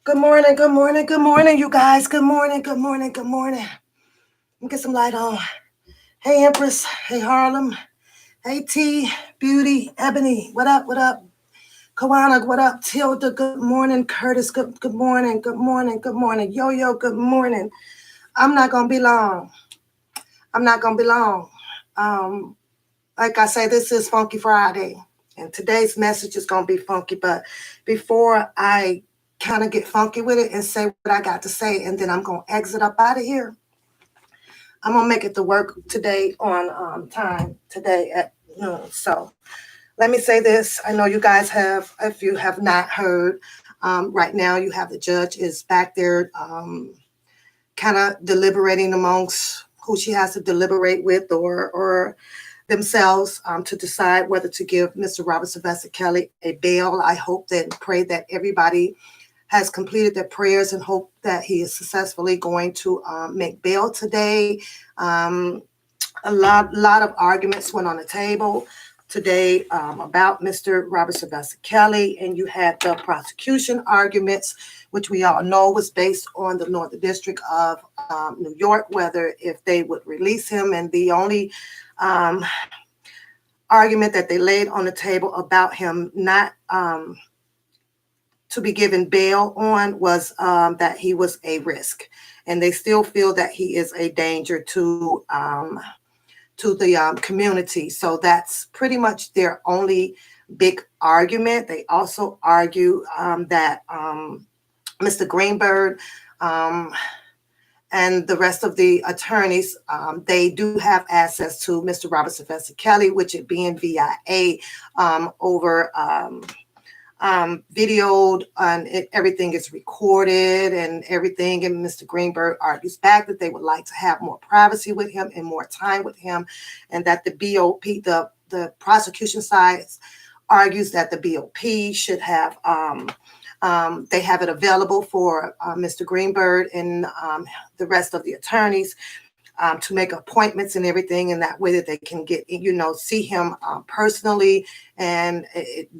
Good morning, good morning, good morning, you guys. Good morning, good morning, good morning. Let me get some light on. Hey, Empress. Hey, Harlem. Hey, T, Beauty, Ebony. What up, what up? Kawana, what up? Tilda, good morning. Curtis, good morning, good morning, good morning. Yo, good morning. I'm not going to be long. I'm not going to be long. Um, like I say, this is Funky Friday, and today's message is going to be funky. But before I kind of get funky with it and say what I got to say, and then I'm going to exit up out of here, I'm going to make it to work today on time, today at noon. So let me say this. I know you guys have, if you have not heard, right now you have the judge is back there kind of deliberating amongst who she has to deliberate with or themselves to decide whether to give Mr. Robert Sylvester Kelly a bail. I hope that and pray that everybody has completed their prayers and hope that he is successfully going to make bail today. Um, a lot of arguments went on the table today about Mr. Robert Sylvester Kelly, and you had the prosecution arguments, which we all know was based on the Northern District of New York, whether if they would release him. And the only um, argument that they laid on the table about him not to be given bail on was that he was a risk, and they still feel that he is a danger to the community. So that's pretty much their only big argument. They also argue that Mr. Greenberg and the rest of the attorneys, they do have access to Mr. Robert Sylvester Kelly, which it being VIA over videoed, and everything is recorded and everything. And Mr. Greenberg argues back that they would like to have more privacy with him and more time with him, and that the BOP, the prosecution side, argues that the BOP should have they have it available for Mr. Greenberg and the rest of the attorneys to make appointments and everything, and that way that they can get, see him personally. And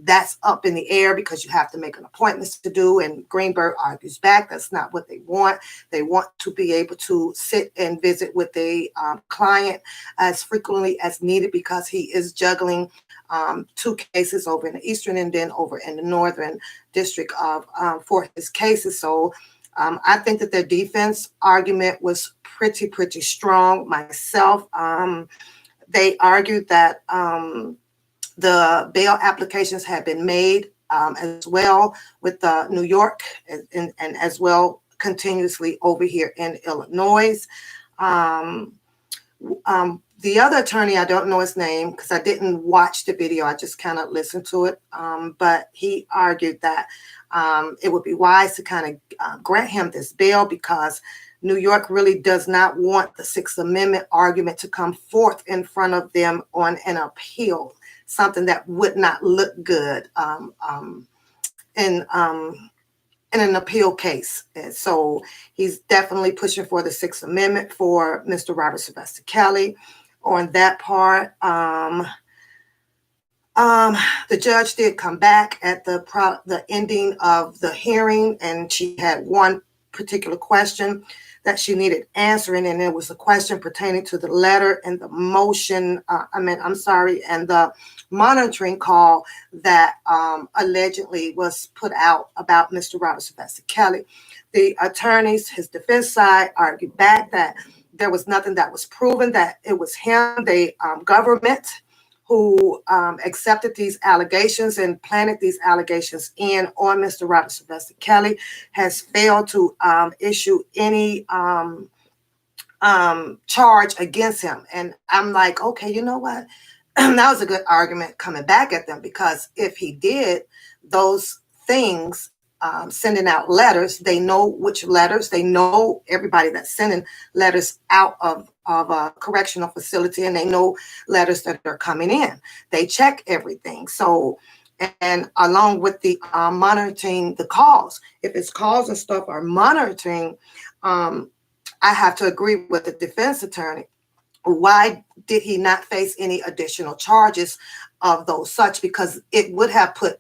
that's up in the air because you have to make an appointment to do. And Greenberg argues back. That's not what they want. They want to be able to sit and visit with a client as frequently as needed because he is juggling two cases over in the Eastern and then over in the Northern District of for his cases. So I think that their defense argument was pretty strong myself. They argued that the bail applications had been made as well with New York and as well continuously over here in Illinois. The other attorney, I don't know his name because I didn't watch the video. I just kind of listened to it. But he argued that it would be wise to kind of grant him this bail because New York really does not want the Sixth Amendment argument to come forth in front of them on an appeal, something that would not look good in an appeal case. And so he's definitely pushing for the Sixth Amendment for Mr. Robert Sylvester Kelly. On that part, the judge did come back at the ending of the hearing, and she had one particular question that she needed answering, and it was a question pertaining to the letter and the motion. And the monitoring call that allegedly was put out about Mr. Robert Sylvester Kelly. The attorneys, his defense side, argued back that there was nothing that was proven, that it was him, the government, who accepted these allegations and planted these allegations in on Mr. Robert Sylvester Kelly, has failed to issue any charge against him. And I'm like, okay, you know what? That was a good argument coming back at them, because if he did those things, sending out letters, they know which letters, they know everybody that's sending letters out of a correctional facility, and they know letters that are coming in. They check everything. So, and along with the monitoring the calls, if it's calls and stuff are monitoring, I have to agree with the defense attorney. Why did he not face any additional charges of those such? Because it would have put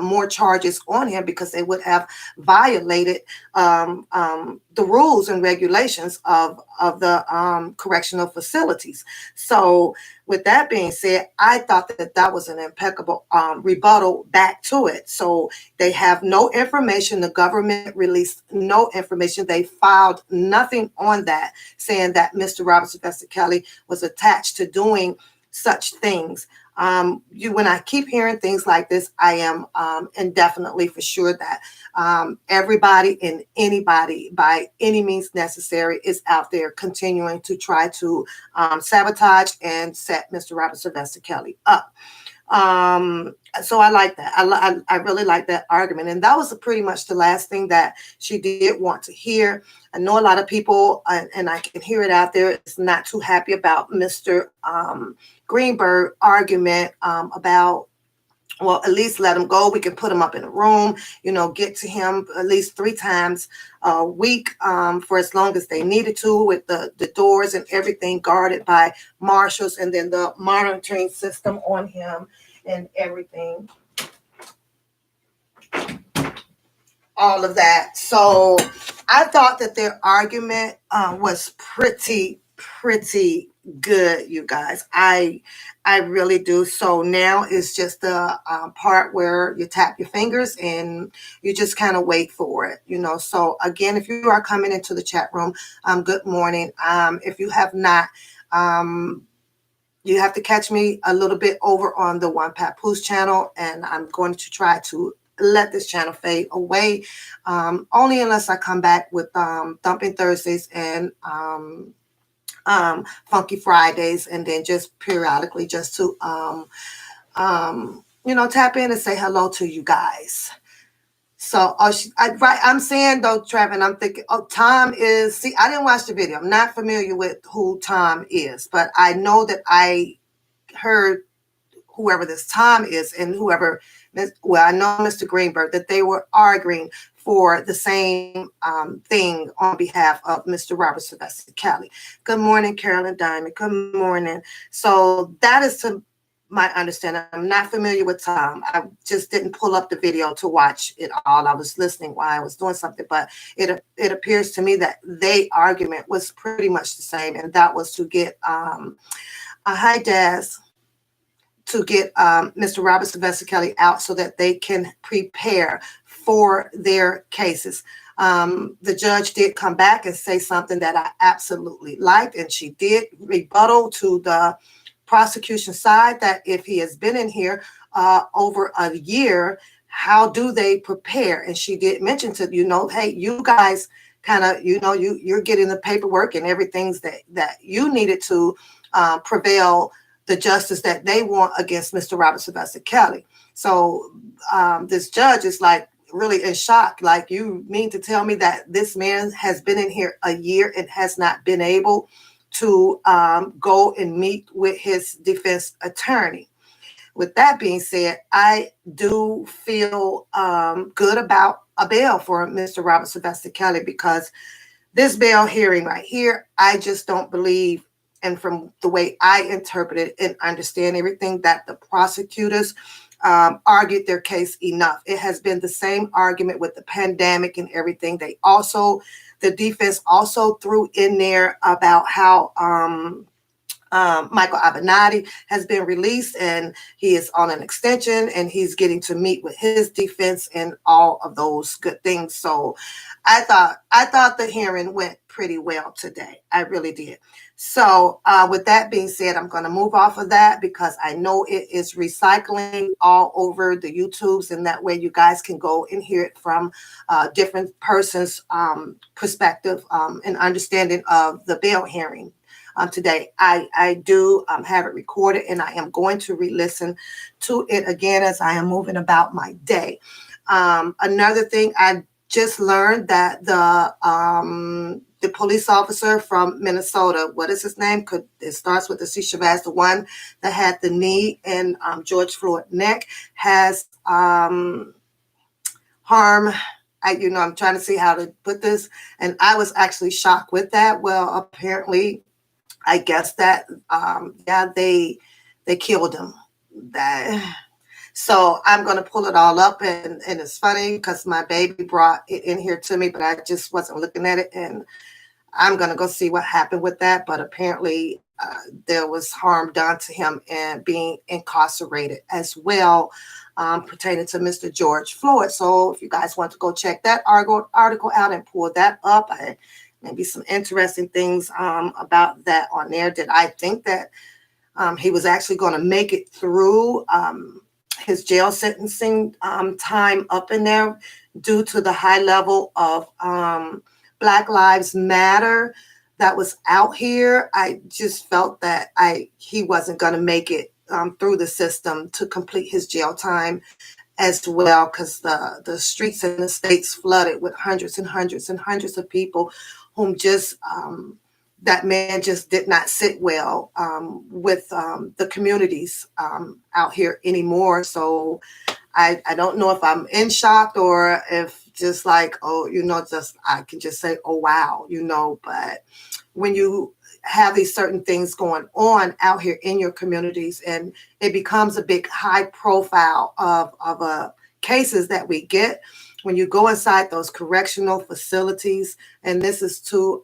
more charges on him because they would have violated the rules and regulations of the correctional facilities. So with that being said, I thought that that was an impeccable rebuttal back to it. So they have no information. The government released no information. They filed nothing on that, saying that Mr. Robert Sylvester Kelly was attached to doing such things. When I keep hearing things like this, I am indefinitely for sure that everybody and anybody by any means necessary is out there continuing to try to sabotage and set Mr. Robert Sylvester Kelly up. So I like that. I really like that argument. And that was pretty much the last thing that she did want to hear. I know a lot of people, and I can hear it out there, is not too happy about Mr. Greenberg argument about, well, at least let him go. We can put him up in a room, get to him at least 3 times a week for as long as they needed to, with the doors and everything guarded by marshals, and then the monitoring system on him and everything. All of that. So I thought that their argument was pretty good, you guys. I really do. So now it's just the part where you tap your fingers and you just kind of wait for it, So again, if you are coming into the chat room, good morning. If you have not, you have to catch me a little bit over on the One Papoose channel, and I'm going to try to let this channel fade away, only unless I come back with Thumping Thursdays and Funky Fridays, and then just periodically just to tap in and say hello to you guys. So I'm saying though, Trevin, I'm thinking, Tom is, see, I didn't watch the video. I'm not familiar with who Tom is, but I know that I heard whoever this Tom is and whoever, well, I know Mr. Greenberg, that they were arguing for the same thing on behalf of Mr. Robert Sylvester Kelly. Good morning, Carolyn Diamond. Good morning. So that is to my understanding. I'm not familiar with Tom. I just didn't pull up the video to watch it all. I was listening while I was doing something, but it appears to me that their argument was pretty much the same, and that was to get a high Daz to get Mr. Robert Sylvester Kelly out so that they can prepare for their cases. The judge did come back and say something that I absolutely liked, and she did rebuttal to the prosecution side that if he has been in here over a year, how do they prepare? And she did mention to, hey, you guys kind of, you're getting the paperwork and everything's that you needed to prevail the justice that they want against Mr. Robert Sylvester Kelly. So this judge is like really in shock. Like, you mean to tell me that this man has been in here a year and has not been able to go and meet with his defense attorney? With that being said, I do feel good about a bail for Mr. Robert Sylvester Kelly, because this bail hearing right here, I just don't believe, and from the way I interpret it and understand everything, that the prosecutors argued their case enough. It has been the same argument with the pandemic and everything. The defense also threw in there about how Michael Avenatti has been released and he is on an extension and he's getting to meet with his defense and all of those good things. So I thought the hearing went pretty well today. I really did. So with that being said, I'm going to move off of that because I know it is recycling all over the YouTubes, and that way you guys can go and hear it from different persons' perspective and understanding of the bail hearing. Today, I do have it recorded, and I am going to re-listen to it again as I am moving about my day. Another thing, I just learned that the police officer from Minnesota, what is his name? It starts with the C. Chavez, the one that had the knee in George Floyd's neck, has harm. I'm trying to see how to put this, and I was actually shocked with that. Well, apparently, I guess that they killed him. So I'm going to pull it all up, and it's funny because my baby brought it in here to me, but I just wasn't looking at it, and I'm going to go see what happened with that. But apparently there was harm done to him and being incarcerated as well, pertaining to Mr. George Floyd. So if you guys want to go check that article out and pull that up, maybe some interesting things about that on there. Did I think that he was actually going to make it through his jail sentencing time up in there due to the high level of Black Lives Matter that was out here? I just felt that he wasn't going to make it through the system to complete his jail time as well, because the streets in the states flooded with hundreds and hundreds and hundreds of people whom just that man just did not sit well with the communities out here anymore. So I don't know if I'm in shock or if just like, oh, just I can just say, oh, wow, but when you have these certain things going on out here in your communities and it becomes a big high profile of cases that we get when you go inside those correctional facilities, and this is to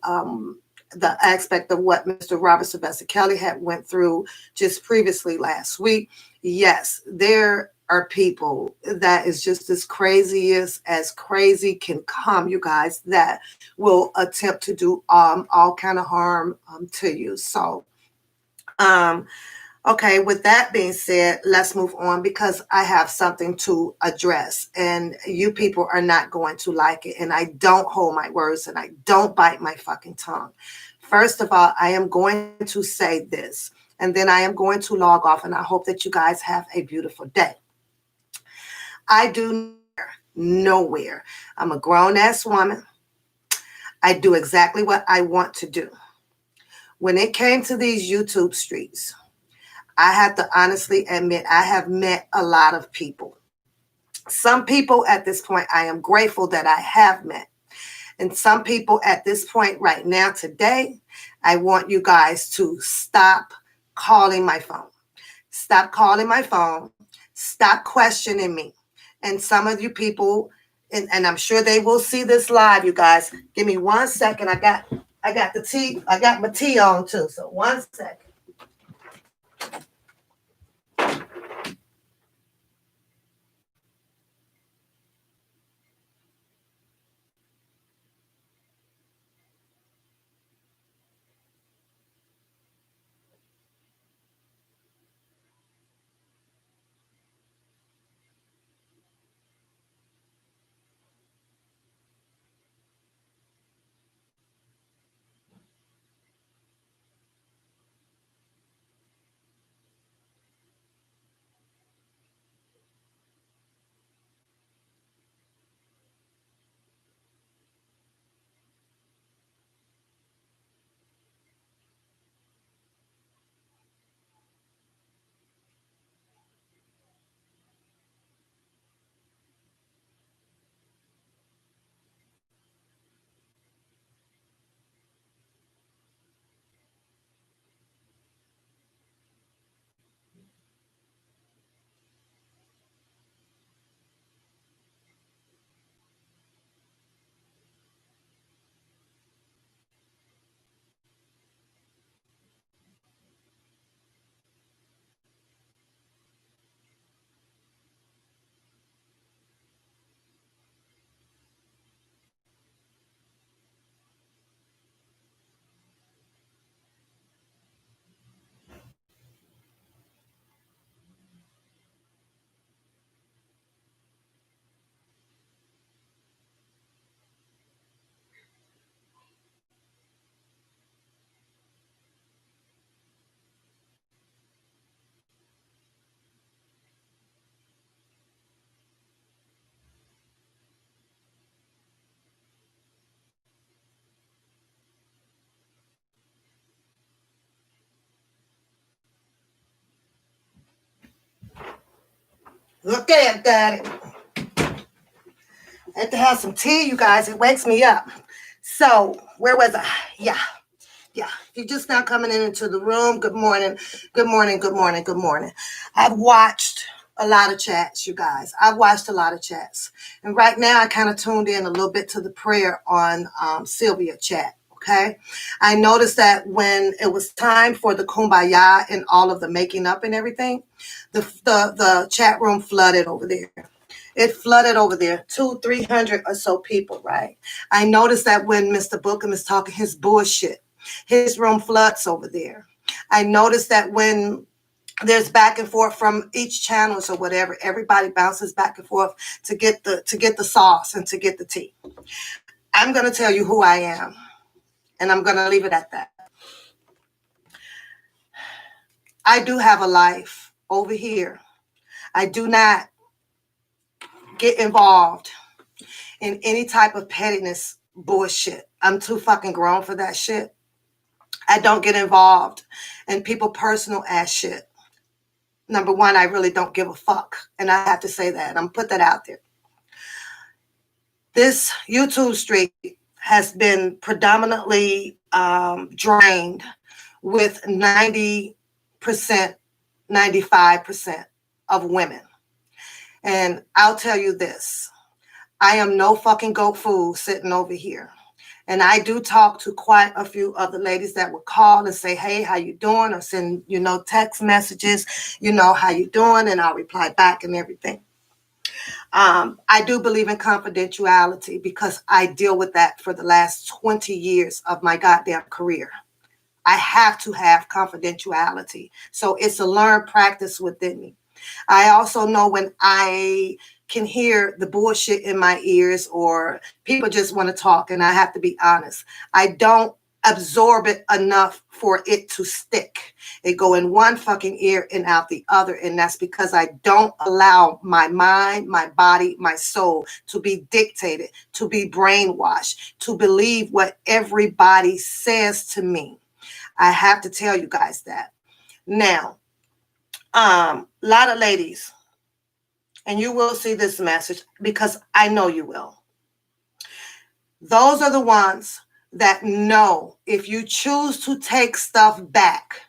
the aspect of what Mr. Robert Sylvester Kelly had went through just previously last week. Yes, there are people that is just as crazy can come, you guys, that will attempt to do all kind of harm to you. So, okay, with that being said, let's move on because I have something to address and you people are not going to like it. And I don't hold my words and I don't bite my fucking tongue. First of all, I am going to say this and then I am going to log off, and I hope that you guys have a beautiful day. I do nowhere. I'm a grown-ass woman. I do exactly what I want to do. When it came to these YouTube streets, I have to honestly admit I have met a lot of people. Some people at this point I am grateful that I have met. And some people at this point right now today, I want you guys to stop calling my phone. Stop calling my phone. Stop questioning me. And some of you people, and I'm sure they will see this live, you guys. Give me 1 second. I got the tea. I got my tea on too. So 1 second. Look at that. I have to have some tea, you guys. It wakes me up. So, where was I? Yeah. If you're just now coming into the room, good morning. I've watched a lot of chats, you guys. I've watched a lot of chats. And right now I kind of tuned in a little bit to the prayer on Sylvia chat. Okay. I noticed that when it was time for the kumbaya and all of the making up and everything, the chat room flooded over there. It flooded over there, 300 or so people, right? I noticed that when Mr. Bookham is talking his bullshit, his room floods over there. I noticed that when there's back and forth from each channels or whatever, everybody bounces back and forth to get the sauce and to get the tea. I'm going to tell you who I am, and I'm going to leave it at that. I do have a life over here. I do not get involved in any type of pettiness bullshit. I'm too fucking grown for that shit. I don't get involved in people personal ass shit. Number one, I really don't give a fuck. And I have to say that. I'm put that out there. This YouTube street has been predominantly drained with 90%, 95% of women. And I'll tell you this. I am no fucking goat fool sitting over here. And I do talk to quite a few of the ladies that would call and say, hey, how you doing? Or send, text messages, how you doing? And I'll reply back and everything. I do believe in confidentiality because I deal with that for the last 20 years of my goddamn career. I have to have confidentiality. So it's a learned practice within me. I also know when I can hear the bullshit in my ears or people just want to talk, and I have to be honest. I don't absorb it enough for it to stick. It go in one fucking ear and out the other, and that's because I don't allow my mind, my body, my soul to be dictated, to be brainwashed, to believe what everybody says to me. I have to tell you guys that. Now, a lot of ladies, and you will see this message because I know you will. Those are the ones that know if you choose to take stuff back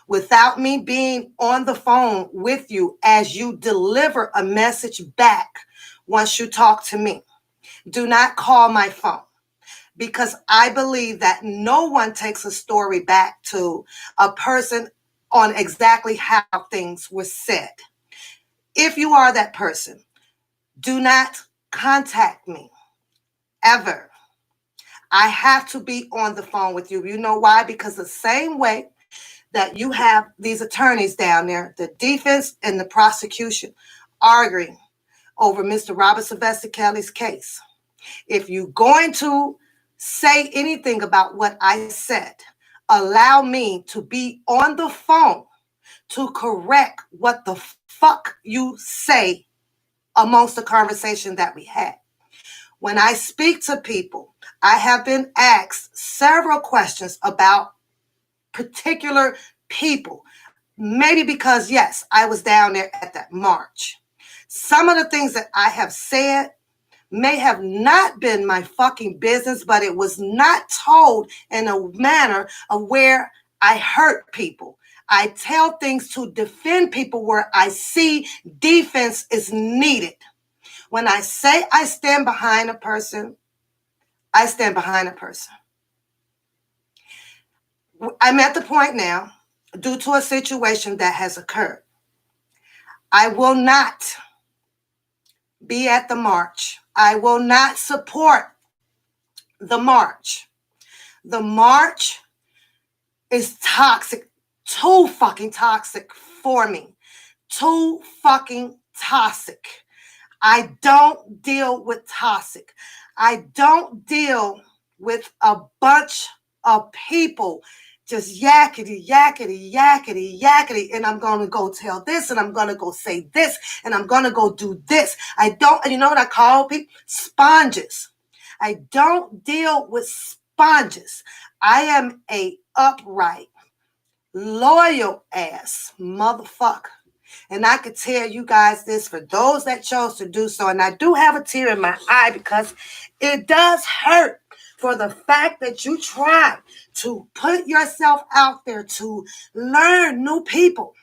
without me being on the phone with you as you deliver a message back once you talk to me, do not call my phone. Because I believe that no one takes a story back to a person on exactly how things were said. If you are that person, do not contact me ever. I have to be on the phone with you. You know why? Because the same way that you have these attorneys down there, the defense and the prosecution, arguing over Mr. Robert Sylvester Kelly's case. If you're going to say anything about what I said, allow me to be on the phone to correct what the fuck you say amongst the conversation that we had. When I speak to people, I have been asked several questions about particular people. Maybe because, yes, I was down there at that march. Some of the things that I have said may have not been my fucking business, but it was not told in a manner of where I hurt people. I tell things to defend people where I see defense is needed. When I say I stand behind a person, I stand behind a person. I'm at the point now, due to a situation that has occurred, I will not be at the march. I will not support the march. The march is toxic, too fucking toxic for me. Too fucking toxic. I don't deal with toxic. I don't deal with a bunch of people just yakety, yakety, yakety, yakety, and I'm going to go tell this, and I'm going to go say this, and I'm going to go do this. I don't, you know what I call people? Sponges. I don't deal with sponges. I am a upright, loyal ass motherfucker. And I could tell you guys this for those that chose to do so. And I do have a tear in my eye because it does hurt for the fact that you try to put yourself out there to learn new people,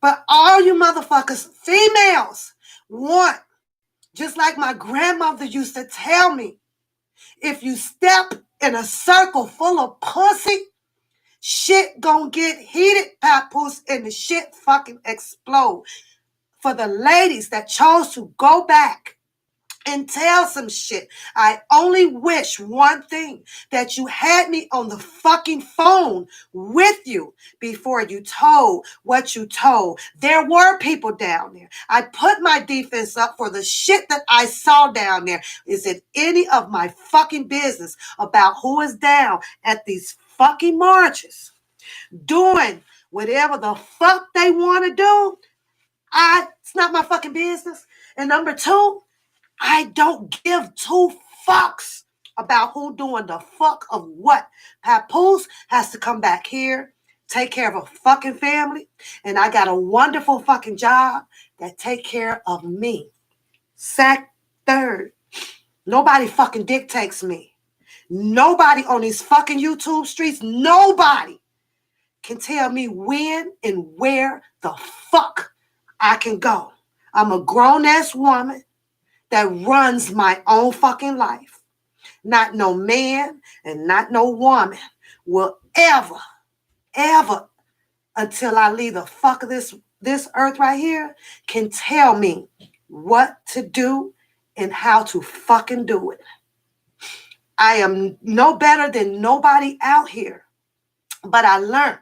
But all you motherfuckers, females, want, just like my grandmother used to tell me, if you step in a circle full of pussy, shit gonna get heated, papoose, and the shit fucking explode. For the ladies that chose to go back and tell some shit, I only wish one thing, that you had me on the fucking phone with you before you told what you told. There were people down there. I put my defense up for the shit that I saw down there. Is it any of my fucking business about who is down at these fucking marches doing whatever the fuck they want to do? It's not my fucking business. And number two, I don't give two fucks about who doing the fuck of what. Papoose has to come back here, take care of a fucking family, and I got a wonderful fucking job that take care of me. Sack third. Nobody fucking dictates me. Nobody on these fucking YouTube streets, nobody can tell me when and where the fuck I can go. I'm a grown-ass woman that runs my own fucking life. Not no man and not no woman will ever, until I leave the fuck of this earth right here, can tell me what to do and how to fucking do it. I am no better than nobody out here, but I learned.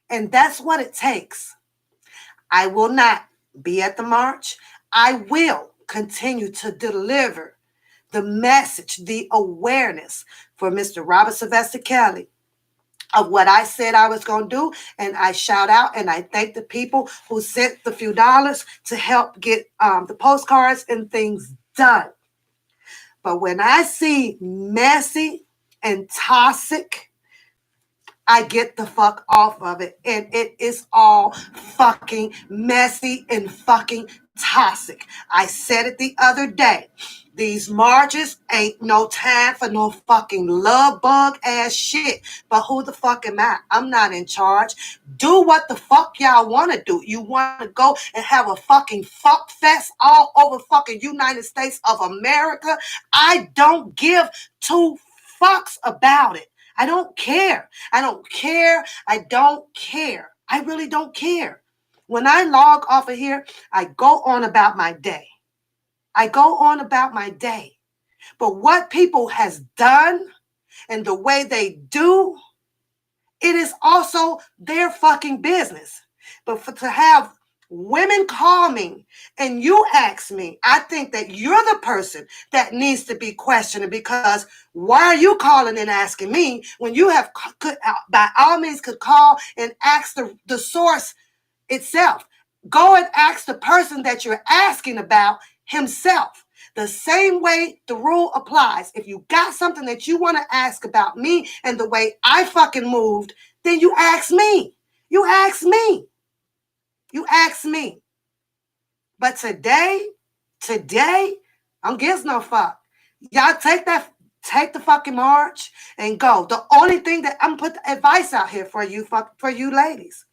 And that's what it takes. I will not be at the march. I will continue to deliver the message, the awareness for Mr. Robert Sylvester Kelly of what I said I was going to do. And I shout out and I thank the people who sent the few dollars to help get the postcards and things done. But when I see messy and toxic, I get the fuck off of it. And it is all fucking messy and fucking toxic. I said it the other day. These marches ain't no time for no fucking love bug ass shit. But who the fuck am I? I'm not in charge. Do what the fuck y'all want to do. You want to go and have a fucking fuck fest all over fucking United States of America? I don't give two fucks about it. I don't care. I really don't care. When I log off of here, I go on about my day. But what people has done and the way they do, it is also their fucking business. But to have women call me and you ask me, I think that you're the person that needs to be questioned, because why are you calling and asking me when you have could, by all means could call and ask the source itself. Go and ask the person that you're asking about himself. The same way the rule applies. If you got something that you want to ask about me and the way I fucking moved, then you ask me. But today, I'm gives no fuck. Y'all take the fucking march and go. The only thing that I'm put the advice out here for you ladies.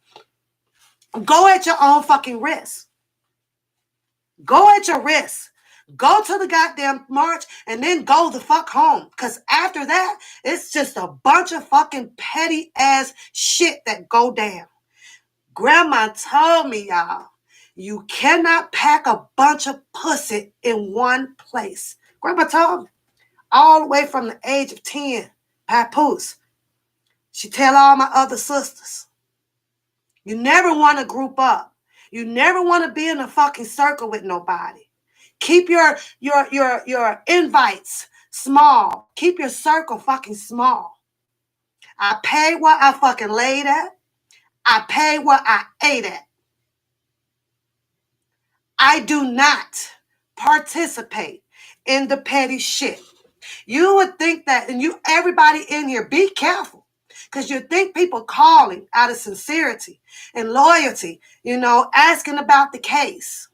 Go at your own fucking risk. Go at your risk. Go to the goddamn march and then go the fuck home. Because after that, it's just a bunch of fucking petty ass shit that go down. Grandma told me, y'all, you cannot pack a bunch of pussy in one place. Grandma told me, all the way from the age of 10, papoose. She tell all my other sisters, you never want to group up. You never want to be in a fucking circle with nobody. Keep your invites small. Keep your circle fucking small. I pay what I fucking laid at. I pay what I ate at. I do not participate in the petty shit. You would think that, and you, everybody in here, be careful. Because you think people calling out of sincerity and loyalty, asking about the case.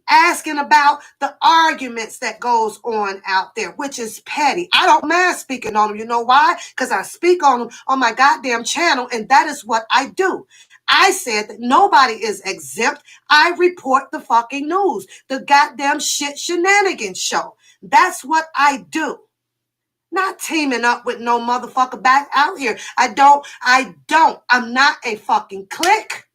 asking about the arguments that goes on out there, which is petty. I don't mind speaking on them. You know why? Because I speak on them on my goddamn channel, and that is what I do. I said that nobody is exempt. I report the fucking news, the goddamn shit shenanigans show. That's what I do. Not teaming up with no motherfucker back out here. I don't. I'm not a fucking clique.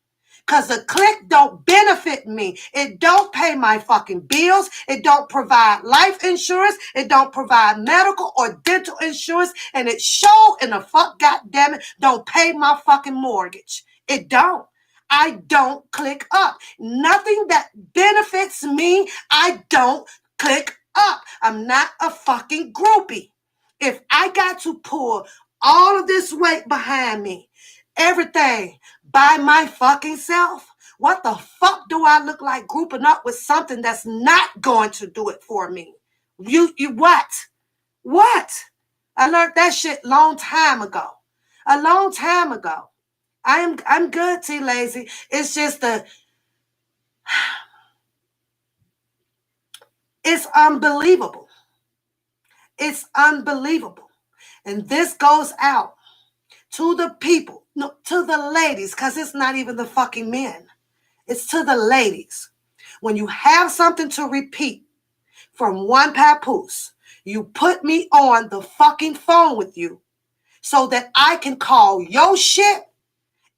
Because the clique don't benefit me. It don't pay my fucking bills. It don't provide life insurance. It don't provide medical or dental insurance. And it sure in the fuck goddamn it don't pay my fucking mortgage. It don't. I don't click up. Nothing that benefits me, I don't click up. I'm not a fucking groupie. If I got to pull all of this weight behind me, everything by my fucking self, what the fuck do I look like grouping up with something that's not going to do it for me? You what? What? I learned that shit long time ago. A long time ago. I'm good, T Lazy. It's just it's unbelievable. It's unbelievable. And this goes out to the people, no, to the ladies, because it's not even the fucking men. It's to the ladies. When you have something to repeat from one papoose, you put me on the fucking phone with you so that I can call your shit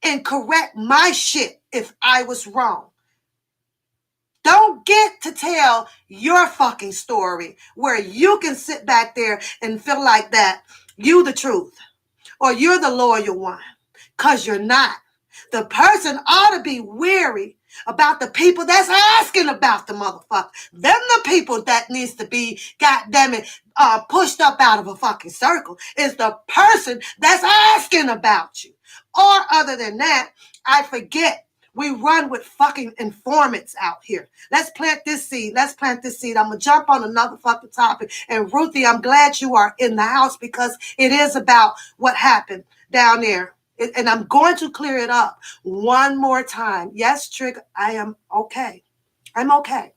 and correct my shit if I was wrong. Don't get to tell your fucking story where you can sit back there and feel like that you the truth or you're the loyal one, because you're not. The person ought to be weary about the people that's asking about the motherfucker. Them the people that needs to be, goddammit, pushed up out of a fucking circle is the person that's asking about you. Or other than that, I forget. We run with fucking informants out here. Let's plant this seed. Let's plant this seed. I'm going to jump on another fucking topic. And Ruthie, I'm glad you are in the house because it is about what happened down there. And I'm going to clear it up one more time. Yes, Trigger, I am okay. I'm okay.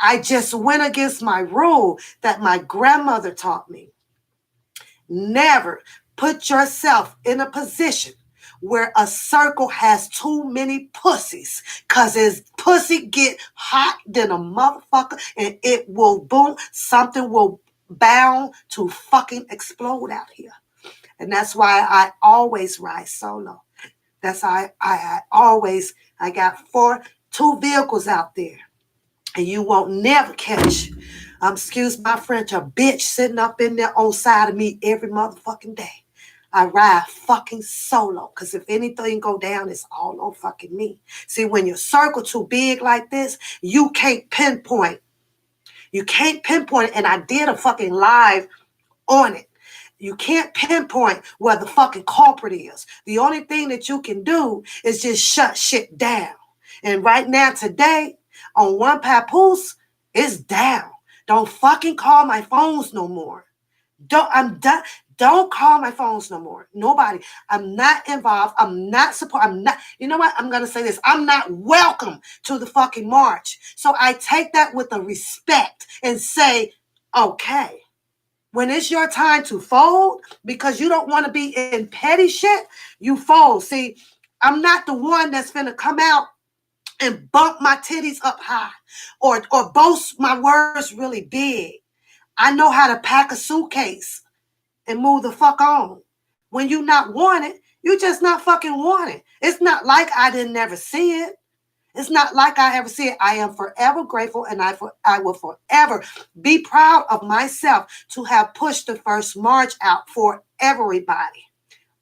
I just went against my rule that my grandmother taught me. Never put yourself in a position where a circle has too many pussies, because his pussy get hot than a motherfucker and it will boom, something will bound to fucking explode out here. And that's why I always ride solo. That's why I got two vehicles out there. And you won't never catch, excuse my French, a bitch sitting up in there on side of me every motherfucking day. I ride fucking solo, because if anything go down, it's all on fucking me. See, when your circle too big like this, you can't pinpoint. You can't pinpoint it, and I did a fucking live on it. You can't pinpoint where the fucking culprit is. The only thing that you can do is just shut shit down. And right now, today, on one papoose, it's down. Don't fucking call my phones no more. I'm done. Don't call my phones no more. Nobody. I'm not involved. I'm not support. I'm not. You know what? I'm going to say this. I'm not welcome to the fucking march. So I take that with a respect and say, okay, when it's your time to fold because you don't want to be in petty shit, you fold. See, I'm not the one that's going to come out and bump my titties up high or boast my words really big. I know how to pack a suitcase and move the fuck on. When you not wanted, you just not fucking wanted. It's not like I didn't never see it. It's not like I ever see it. I am forever grateful, and I will forever be proud of myself to have pushed the first march out for everybody.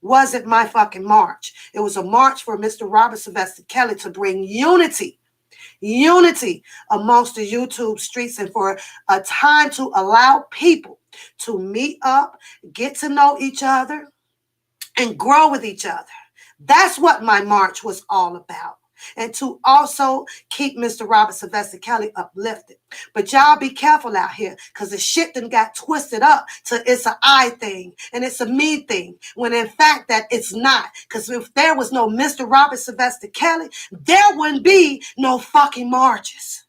Wasn't my fucking march. It was a march for Mr. Robert Sylvester Kelly to bring unity amongst the YouTube streets and for a time to allow people to meet up, get to know each other, and grow with each other. That's what my march was all about. And to also keep Mr. Robert Sylvester Kelly uplifted. But y'all be careful out here, because the shit done got twisted up to it's an I thing and it's a me thing, when in fact that it's not. Because if there was no Mr. Robert Sylvester Kelly, there wouldn't be no fucking marches.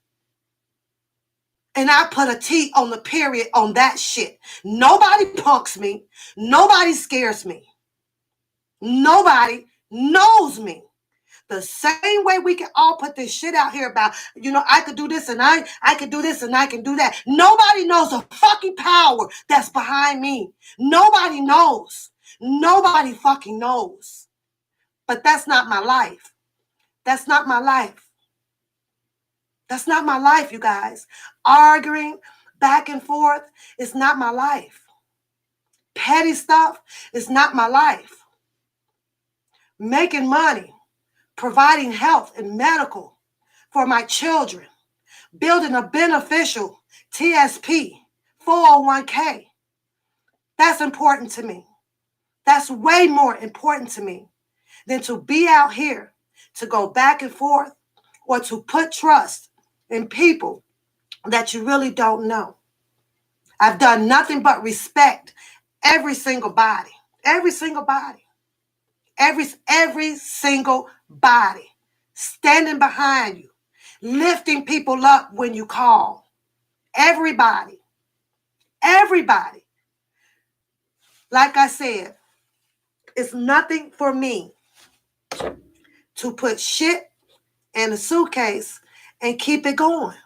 And I put a T on the period on that shit. Nobody punks me. Nobody scares me. Nobody knows me. The same way we can all put this shit out here about, I could do this and I could do this and I can do that. Nobody knows the fucking power that's behind me. Nobody knows. Nobody fucking knows. But that's not my life. That's not my life. That's not my life, you guys. Arguing back and forth is not my life. Petty stuff is not my life. Making money, providing health and medical for my children, building a beneficial TSP, 401k. That's important to me. That's way more important to me than to be out here, to go back and forth, or to put trust in people that you really don't know. I've done nothing but respect every single body, every single body, every single body, standing behind you, lifting people up when you call. Everybody. Like I said, it's nothing for me to put shit in a suitcase and keep it going.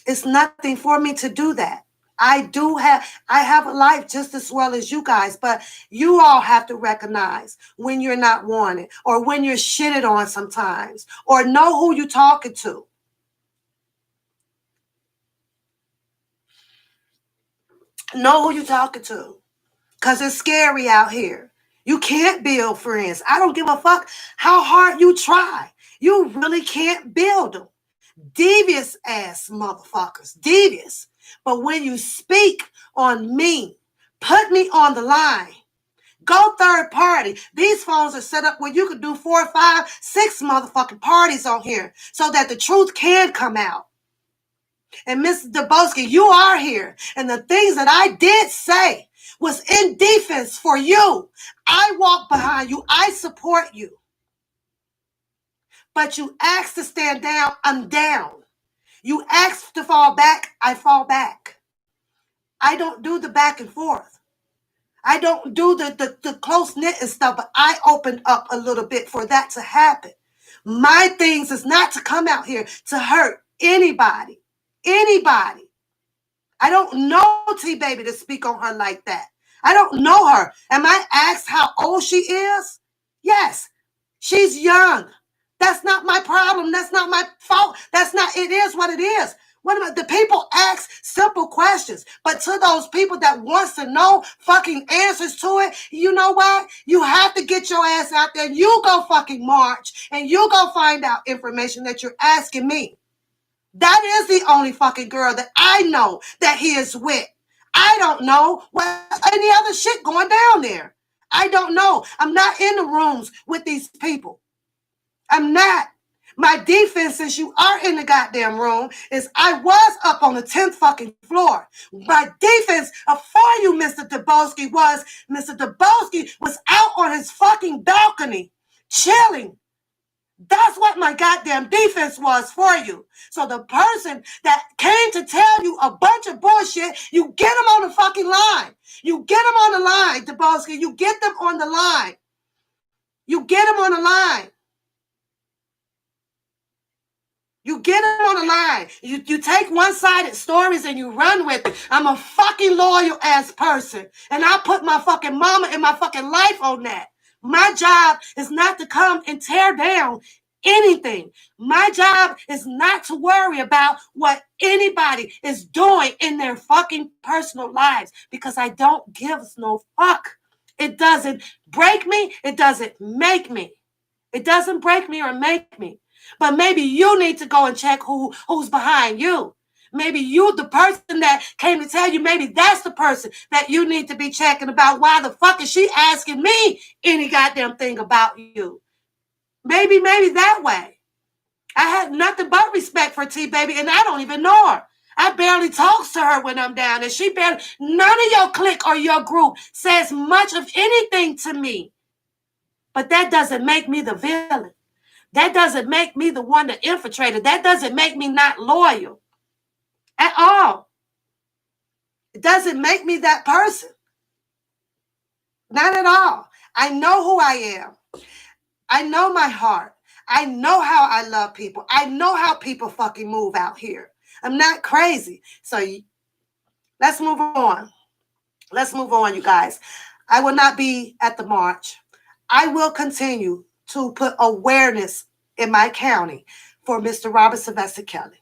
It's nothing for me to do that. I have a life just as well as you guys, but you all have to recognize when you're not wanted or when you're shitted on sometimes, or know who you're talking to. Know who you're talking to, because it's scary out here. You can't build friends. I don't give a fuck how hard you try. You really can't build them. Devious ass motherfuckers. Devious. But when you speak on me, put me on the line. Go third party. These phones are set up where you could do 4, 5, 6 motherfucking parties on here so that the truth can come out. And Mr. Dubowski, you are here. And the things that I did say was in defense for you. I walk behind you. I support you. But you asked to stand down, I'm down. You asked to fall back, I fall back. I don't do the back and forth. I don't do the close-knit and stuff, but I opened up a little bit for that to happen. My things is not to come out here to hurt anybody. Anybody. I don't know T-Baby to speak on her like that. I don't know her. Am I asked how old she is? Yes, she's young. That's not my problem. That's not my fault. It is what it is. The people ask simple questions, but to those people that wants to know fucking answers to it, you know what? You have to get your ass out there and you go fucking march and you go find out information that you're asking me. That is the only fucking girl that I know that he is with. I don't know what any other shit going down there. I don't know. I'm not in the rooms with these people. I'm not. My defense, since you are in the goddamn room, is I was up on the 10th fucking floor. My defense for you, Mr. Dubowski, was out on his fucking balcony, chilling. That's what my goddamn defense was for you. So the person that came to tell you a bunch of bullshit, you get them on the fucking line. You get them on the line, Dubowski. You get them on the line. You get them on the line. You get them on the line. You take one-sided stories and you run with it. I'm a fucking loyal ass person. And I put my fucking mama and my fucking life on that. My job is not to come and tear down anything. My job is not to worry about what anybody is doing in their fucking personal lives, because I don't give no fuck. It doesn't break me. It doesn't make me. It doesn't break me or make me. But maybe you need to go and check who's behind you. Maybe you, the person that came to tell you, maybe that's the person that you need to be checking about. Why the fuck is she asking me any goddamn thing about you? Maybe that way. I had nothing but respect for T-Baby, and I don't even know her. I barely talk to her when I'm down, and none of your clique or your group says much of anything to me. But that doesn't make me the villain. That doesn't make me the one that infiltrated. That doesn't make me not loyal at all. It doesn't make me that person. Not at all. I know who I am. I know my heart. I know how I love people. I know how people fucking move out here. I'm not crazy. So let's move on. Let's move on, you guys. I will not be at the march. I will continue to put awareness in my county for Mr. Robert Sylvester Kelly.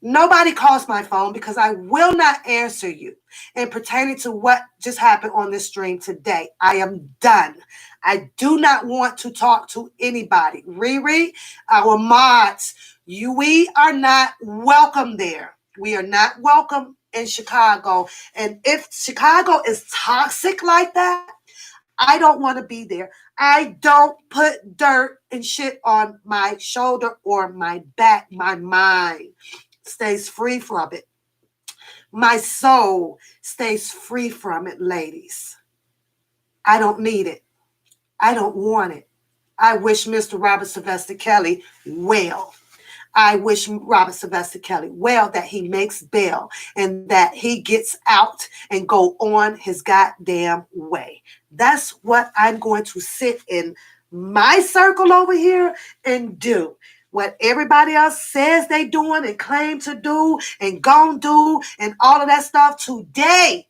Nobody calls my phone because I will not answer you. And pertaining to what just happened on this stream today, I am done. I do not want to talk to anybody. Riri, our mods, we are not welcome there. We are not welcome in Chicago. And if Chicago is toxic like that, I don't want to be there. I don't put dirt and shit on my shoulder or my back. My mind stays free from it. My soul stays free from it, ladies. I don't need it. I don't want it. I wish Mr. Robert Sylvester Kelly well. I wish Robert Sylvester Kelly well, that he makes bail and that he gets out and go on his goddamn way. That's what I'm going to sit in my circle over here and do. What everybody else says they doing and claim to do and gon' do and all of that stuff today,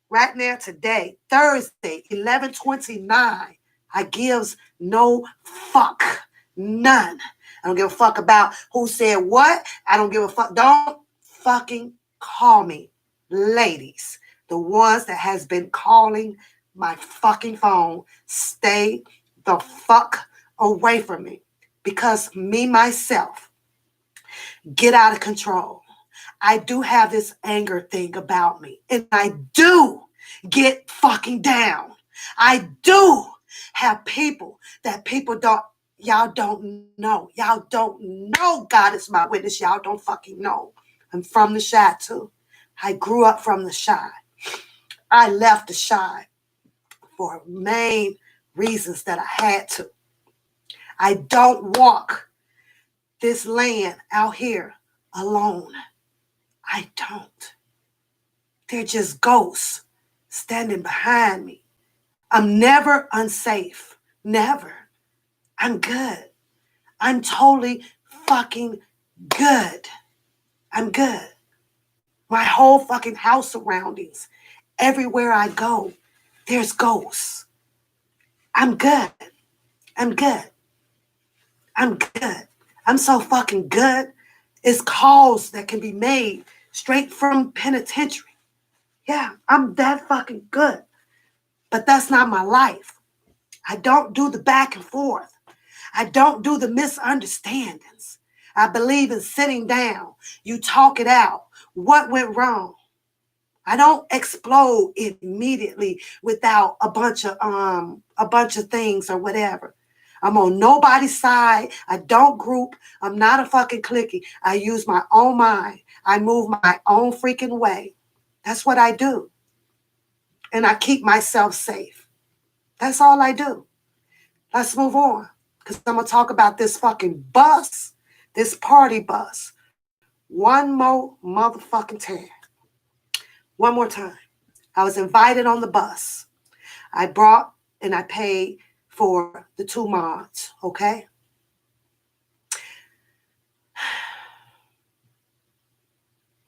right now, today, Thursday, 11/29, I gives no fuck. None. I don't give a fuck about who said what. I don't give a fuck. Don't fucking call me. Ladies, the ones that has been calling my fucking phone, stay the fuck away from me. Because me, myself, get out of control. I do have this anger thing about me. And I do get fucking down. I do have people that people don't, y'all don't know. Y'all don't know. God is my witness. Y'all don't fucking know. I'm from the Chi too. I grew up from the Chi. I left the Chi for main reasons that I had to. I don't walk this land out here alone. I don't. They're just ghosts standing behind me. I'm never unsafe. Never. I'm good. I'm totally fucking good. I'm good. My whole fucking house surroundings, everywhere I go, there's ghosts. I'm good. I'm good. I'm good. I'm so fucking good. It's calls that can be made straight from penitentiary. Yeah, I'm that fucking good. But that's not my life. I don't do the back and forth. I don't do the misunderstandings. I believe in sitting down. You talk it out. What went wrong? I don't explode immediately without a bunch of things or whatever. I'm on nobody's side. I don't group. I'm not a fucking cliquey. I use my own mind. I move my own freaking way. That's what I do. And I keep myself safe. That's all I do. Let's move on. Because I'm going to talk about this fucking bus, this party bus. One more motherfucking time. One more time. I was invited on the bus. I brought and I paid for the 2 mods, okay?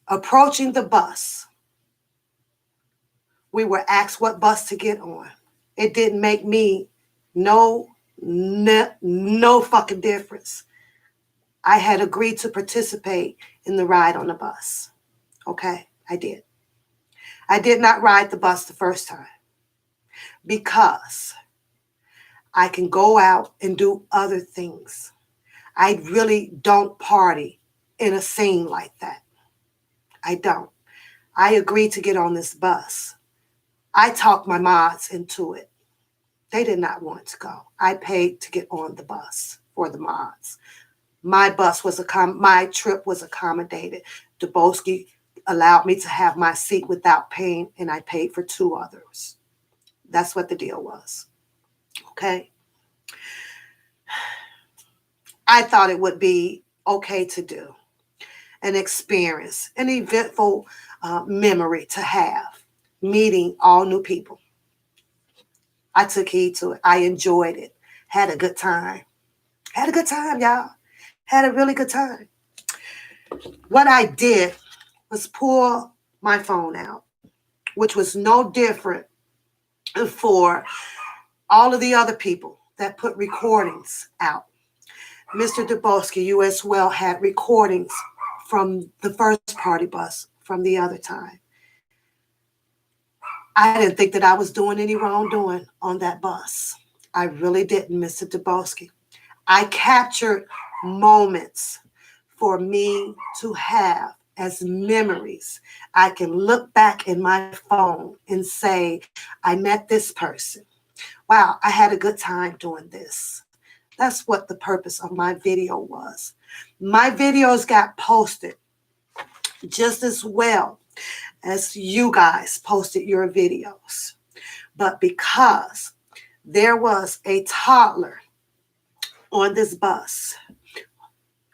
Approaching the bus, we were asked what bus to get on. It didn't make me no fucking difference. I had agreed to participate in the ride on the bus, okay? I did. I did not ride the bus the first time because I can go out and do other things. I really don't party in a scene like that. I don't. I agreed to get on this bus. I talked my mods into it. They did not want to go. I paid to get on the bus for the mods. My trip was accommodated. Dubowski allowed me to have my seat without paying, and I paid for 2 others. That's what the deal was. Okay? I thought it would be okay to do, an experience, an eventful memory to have. meeting all new people. I took heed to it. I enjoyed it. Had a good time. Had a good time, y'all. Had a really good time. What I did was pull my phone out, which was no different for all of the other people that put recordings out. Mr. Dubowski, you as well, had recordings from the first party bus from the other time. I didn't think that I was doing any wrongdoing on that bus. I really didn't, Mr. Dubowski. I captured moments for me to have as memories. I can look back in my phone and say, I met this person. Wow, I had a good time doing this. That's what the purpose of my video was. My videos got posted just as well as you guys posted your videos. But because there was a toddler on this bus,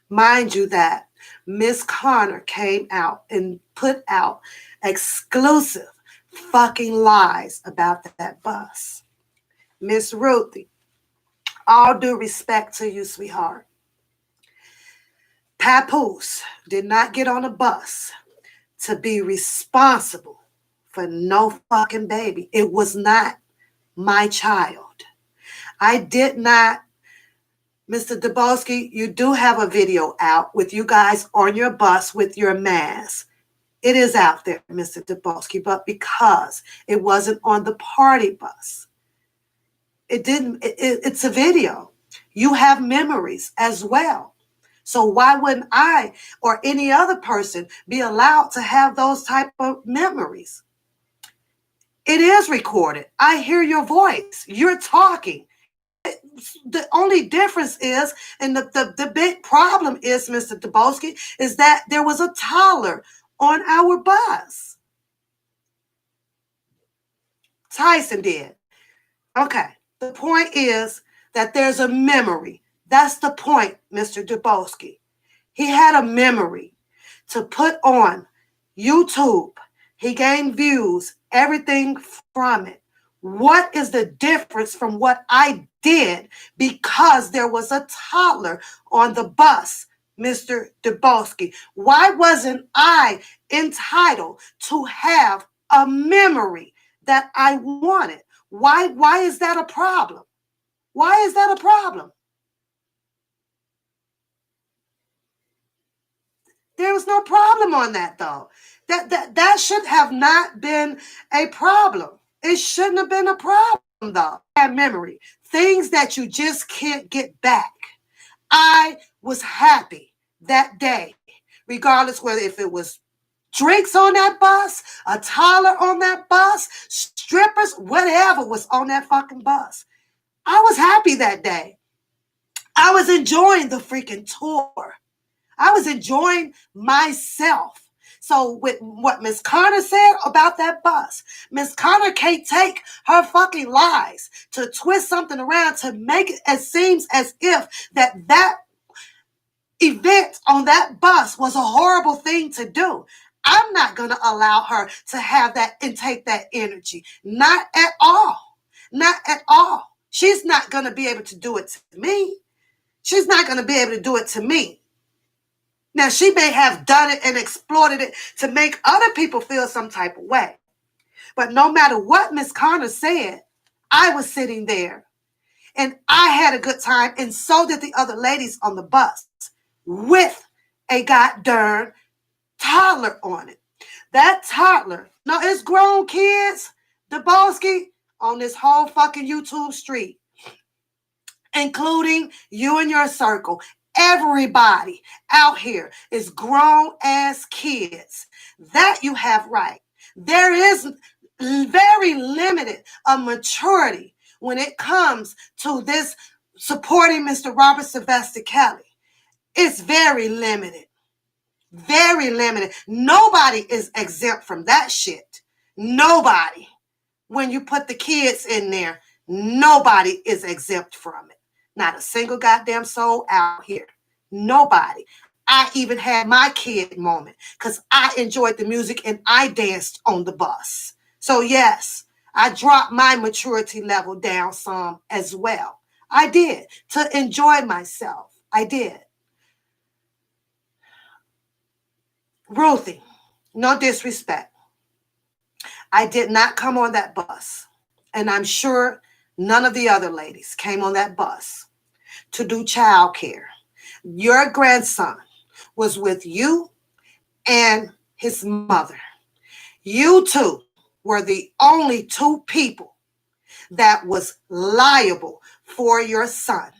mind you that Miss Connor came out and put out exclusive fucking lies about that bus. Miss Ruthie, all due respect to you, sweetheart. Papoose did not get on a bus to be responsible for no fucking baby. It was not my child. I did not. Mr. Dubowski, you do have a video out with you guys on your bus with your mask. It is out there, Mr. Dubowski, but because it wasn't on the party bus, it's a video. You have memories as well. So why wouldn't I or any other person be allowed to have those type of memories? It is recorded. I hear your voice. You're talking. The only difference is, and the big problem is, Mr. Dubowski, is that there was a toddler on our bus. Tyson did. Okay. The point is that there's a memory. That's the point, Mr. Dubowski. He had a memory to put on YouTube. He gained views, everything from it. What is the difference from what I did because there was a toddler on the bus, Mr. Dubowski? Why wasn't I entitled to have a memory that I wanted? Why is that a problem? Why is that a problem? There was no problem on that, though. That should have not been a problem. It shouldn't have been a problem, though. That memory, things that you just can't get back. I was happy that day, regardless whether if it was drinks on that bus, a toddler on that bus, strippers, whatever was on that fucking bus. I was happy that day. I was enjoying the freaking tour. I was enjoying myself. So with what Miss Connor said about that bus, Miss Connor can't take her fucking lies to twist something around to make it seems as if that event on that bus was a horrible thing to do. I'm not going to allow her to have that and take that energy. Not at all. Not at all. She's not going to be able to do it to me. She's not going to be able to do it to me. Now, she may have done it and exploited it to make other people feel some type of way. But no matter what Miss Connor said, I was sitting there and I had a good time, and so did the other ladies on the bus with a goddamn toddler on it. That toddler, no, it's grown kids, Dubowski, on this whole fucking YouTube street, including you and your circle. Everybody out here is grown ass kids. That you have right. There is very limited of maturity when it comes to this supporting Mr. Robert Sylvester Kelly. It's very limited. Very limited. Nobody is exempt from that shit. Nobody. When you put the kids in there, nobody is exempt from it. Not a single goddamn soul out here. Nobody. I even had my kid moment because I enjoyed the music and I danced on the bus. So yes, I dropped my maturity level down some as well. I did, to enjoy myself. I did. Ruthie, no disrespect. I did not come on that bus. And I'm sure none of the other ladies came on that bus to do childcare. Your grandson was with you and his mother. You two were the only two people that was liable for your son.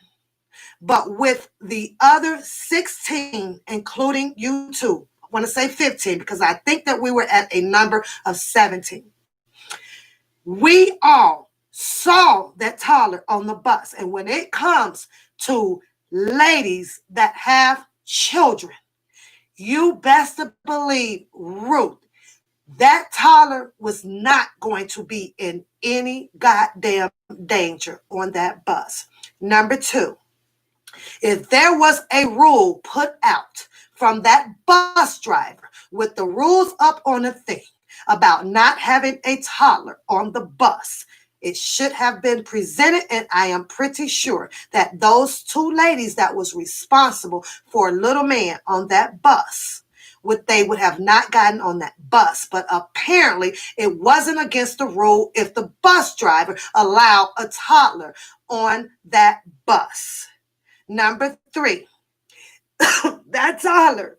But with the other 16, including you two, I want to say 15 because I think that we were at a number of 17. We all saw that toddler on the bus. And when it comes to ladies that have children, you best to believe, Ruth, that toddler was not going to be in any goddamn danger on that bus. Number two, if there was a rule put out from that bus driver with the rules up on a thing about not having a toddler on the bus, it should have been presented, and I am pretty sure that those two ladies that was responsible for a little man on that bus, they would have not gotten on that bus. But apparently it wasn't against the rule if the bus driver allowed a toddler on that bus. Number three, that toddler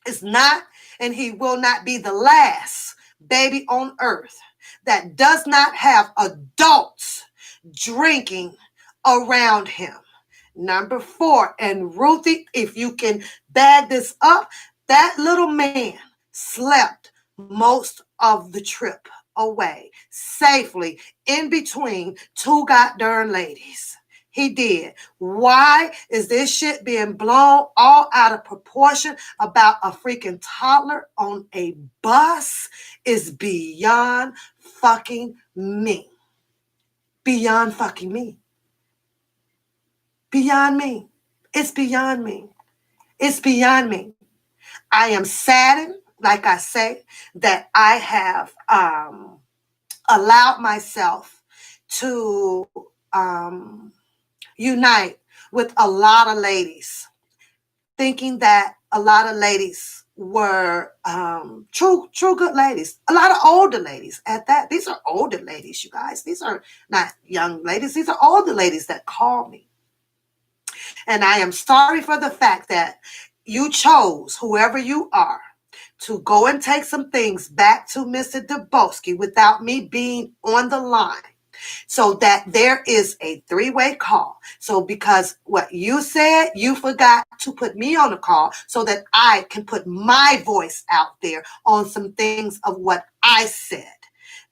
is not, and he will not be the last baby on earth that does not have adults drinking around him. Number four, and Ruthie, if you can bag this up, that little man slept most of the trip away safely in between two goddamn ladies. He did. Why is this shit being blown all out of proportion about a freaking toddler on a bus? Is beyond fucking me. Beyond fucking me. Beyond me. It's beyond me. It's beyond me. I am saddened, like I say, that I have allowed myself to unite with a lot of ladies, thinking that a lot of ladies were true good ladies, a lot of older ladies at that. These are older ladies, you guys. These are not young ladies. These are older ladies that call me. And I am sorry for the fact that you chose, whoever you are, to go and take some things back to Mr. Dubowski without me being on the line, so that there is a three-way call. So because what you said, you forgot to put me on the call so that I can put my voice out there on some things of what I said.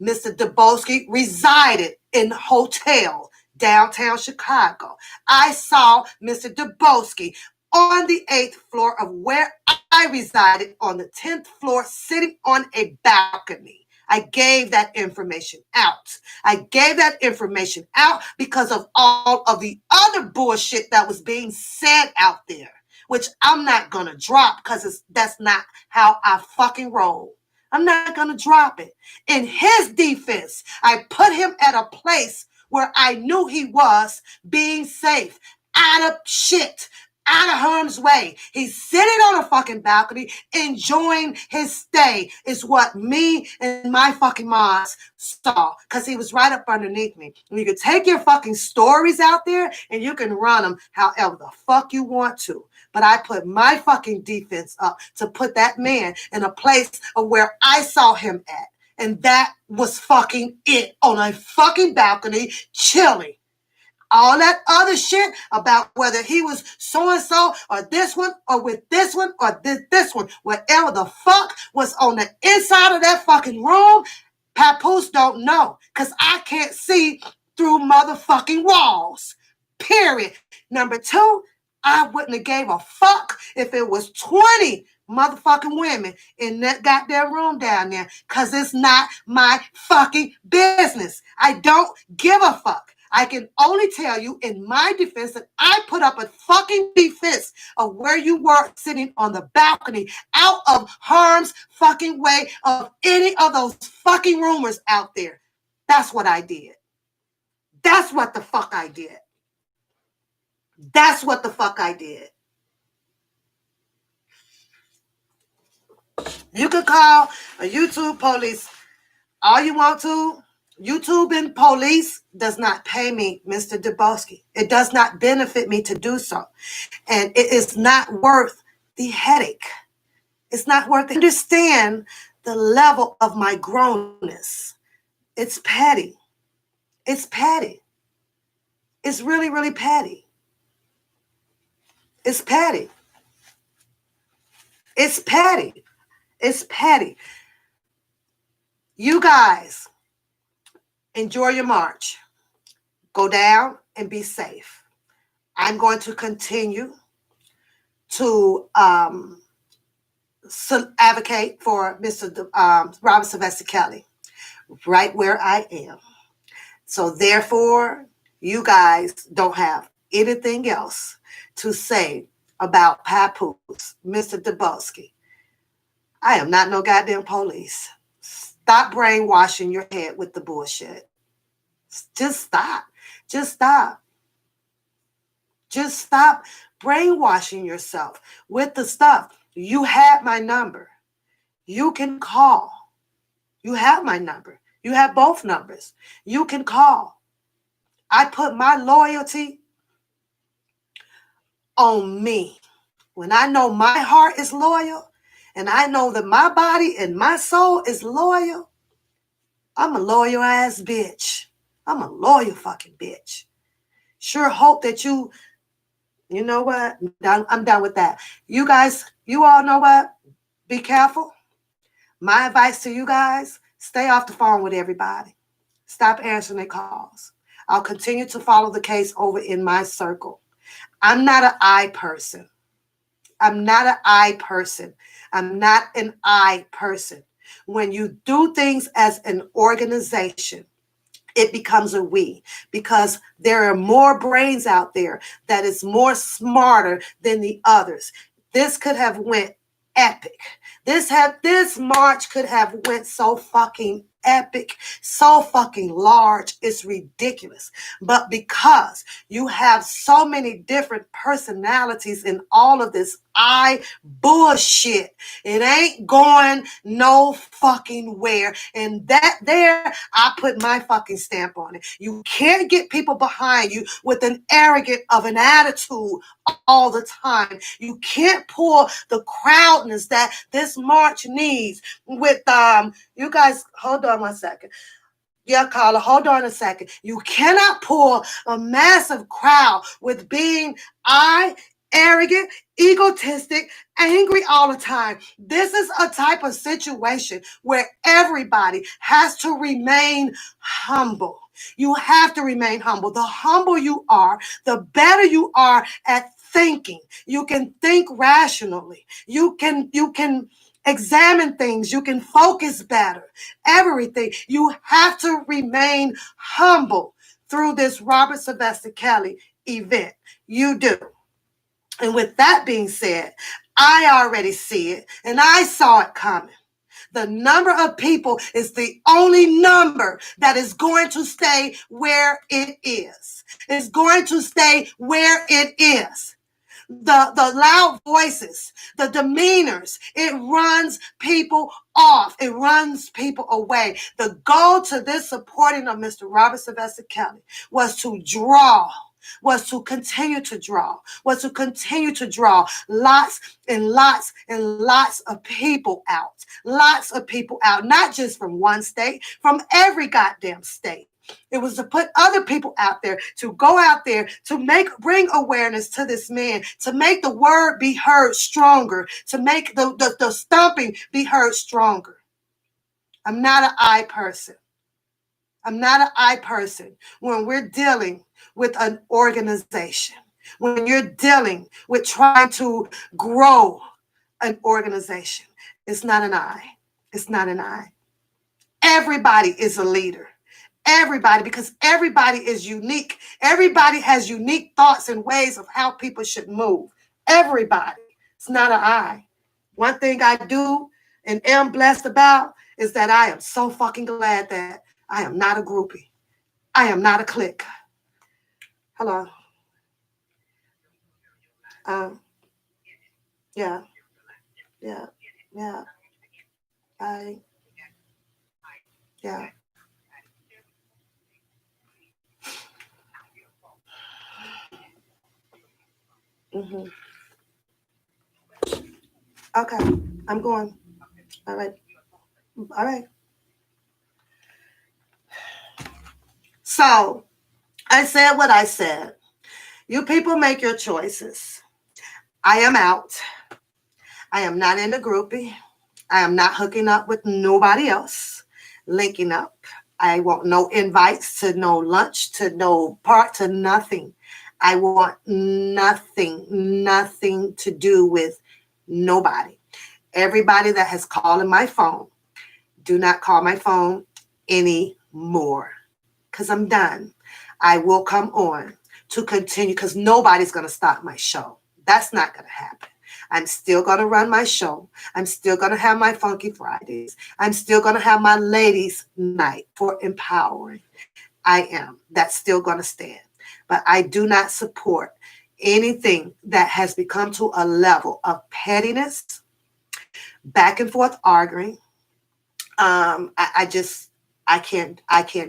Mr. Dubowski resided in a hotel downtown Chicago. I saw Mr. Dubowski on the 8th floor of where I resided on the 10th floor, sitting on a balcony. I gave that information out. I gave that information out because of all of the other bullshit that was being said out there, which I'm not going to drop because that's not how I fucking roll. I'm not going to drop it. In his defense, I put him at a place where I knew he was being safe, out of shit, out of harm's way. He's sitting on a fucking balcony enjoying his stay, is what me and my fucking moms saw, because he was right up underneath me. And you can take your fucking stories out there and you can run them however the fuck you want to. But I put my fucking defense up to put that man in a place of where I saw him at. And that was fucking it, on a fucking balcony, chilling. All that other shit about whether he was so-and-so or this one or with this one or this one, whatever the fuck was on the inside of that fucking room, Papoose don't know, because I can't see through motherfucking walls, period. Number two, I wouldn't have gave a fuck if it was 20 motherfucking women in that goddamn room down there, because it's not my fucking business. I don't give a fuck. I can only tell you in my defense that I put up a fucking defense of where you were sitting on the balcony out of harm's fucking way of any of those fucking rumors out there. That's what I did. That's what the fuck I did. That's what the fuck I did. You can call a YouTube police all you want to. YouTube and police does not pay me, Mr. Dubowski. It does not benefit me to do so. And it is not worth the headache. It's not worth it. Understand the level of my grownness. It's petty. It's petty. It's really, really petty. It's petty. It's petty. It's petty. You guys, enjoy your march. Go down and be safe. I'm going to continue to advocate for Mr. Robert Sylvester Kelly right where I am. So therefore, you guys don't have anything else to say about Papoose, Mr. Dubowski. I am not no goddamn police. Stop brainwashing your head with the bullshit. Just stop. Just stop. Just stop brainwashing yourself with the stuff. You have my number. You can call. You have my number. You have both numbers. You can call. I put my loyalty on me. When I know my heart is loyal and I know that my body and my soul is loyal, I'm a loyal ass bitch. I'm a loyal fucking bitch. Sure hope that you know what? I'm done with that. You guys, you all know what? Be careful. My advice to you guys, stay off the phone with everybody. Stop answering their calls. I'll continue to follow the case over in my circle. I'm not an I person. I'm not an I person. I'm not an I person. When you do things as an organization, it becomes a we, because there are more brains out there that is more smarter than the others. This could have went epic. This march could have went so fucking epic, so fucking large, it's ridiculous. But because you have so many different personalities in all of this bullshit, it ain't going no fucking where. And that there, I put my fucking stamp on it. You can't get people behind you with an arrogant of an attitude all the time. You can't pull the crowdness that this march needs with you guys. Hold on 1 second. Yeah, Carla, hold on a second. You cannot pull a massive crowd with being arrogant, egotistic, angry all the time. This is a type of situation where everybody has to remain humble. You have to remain humble. The humble you are, the better you are at thinking. You can think rationally. You can examine things. You can focus better. Everything. You have to remain humble through this Robert Sylvester Kelly event. You do. And with that being said, I already see it and I saw it coming. The number of people is the only number that is going to stay where it is. It's going to stay where it is. The loud voices, the demeanors, it runs people off. It runs people away. The goal to this supporting of Mr. Robert Sylvester Kelly was to continue to draw lots and lots and lots of people out. Lots of people out, not just from one state, from every goddamn state. It was to put other people out there, to go out there, to bring awareness to this man, to make the word be heard stronger, to make the stomping be heard stronger. I'm not an I person. I'm not an I person when we're dealing with an organization, when you're dealing with trying to grow an organization. It's not an I. It's not an I. Everybody is a leader. Everybody, because everybody is unique. Everybody has unique thoughts and ways of how people should move. Everybody. It's not an I. One thing I do and am blessed about is that I am so fucking glad that I am not a groupie. I am not a clique. Hello. Yeah. Yeah. Yeah. Yeah. Mm-hmm. Okay. I'm going. All right. All right. So I said what I said. You people make your choices. I am out. I am not in the groupie. I am not hooking up with nobody else, linking up. I want no invites to no lunch, to no part, to nothing. I want nothing to do with nobody. Everybody that has called in my phone, do not call my phone anymore because I'm done. I will come on to continue because nobody's going to stop my show. That's not going to happen. I'm still going to run my show. I'm still going to have my Funky Fridays. I'm still going to have my ladies' night for empowering. I am. That's still going to stand. But I do not support anything that has become to a level of pettiness, back and forth arguing. I can't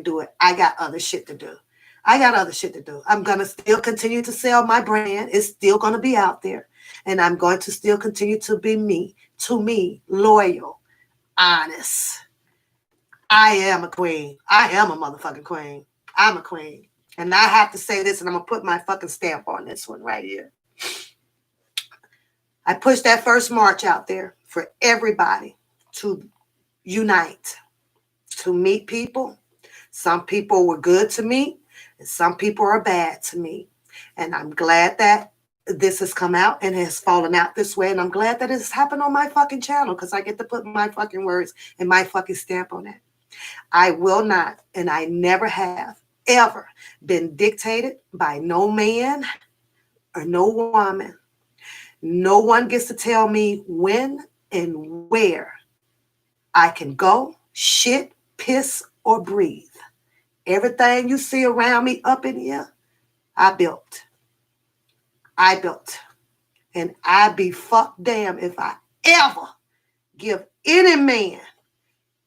do it. I got other shit to do. I'm going to still continue to sell my brand. It's still going to be out there. And I'm going to still continue to be me, loyal, honest. I am a queen. I am a motherfucking queen. I'm a queen. And I have to say this, and I'm going to put my fucking stamp on this one right here. I pushed that first march out there for everybody to unite, to meet people. Some people were good to me, and some people are bad to me. And I'm glad that this has come out and has fallen out this way. And I'm glad that it's happened on my fucking channel because I get to put my fucking words and my fucking stamp on it. I will not, and I never have, ever been dictated by no man or no woman. No one gets to tell me when and where I can go, shit, piss, or breathe. Everything you see around me up in here, I built. And I'd be fucked damn if I ever give any man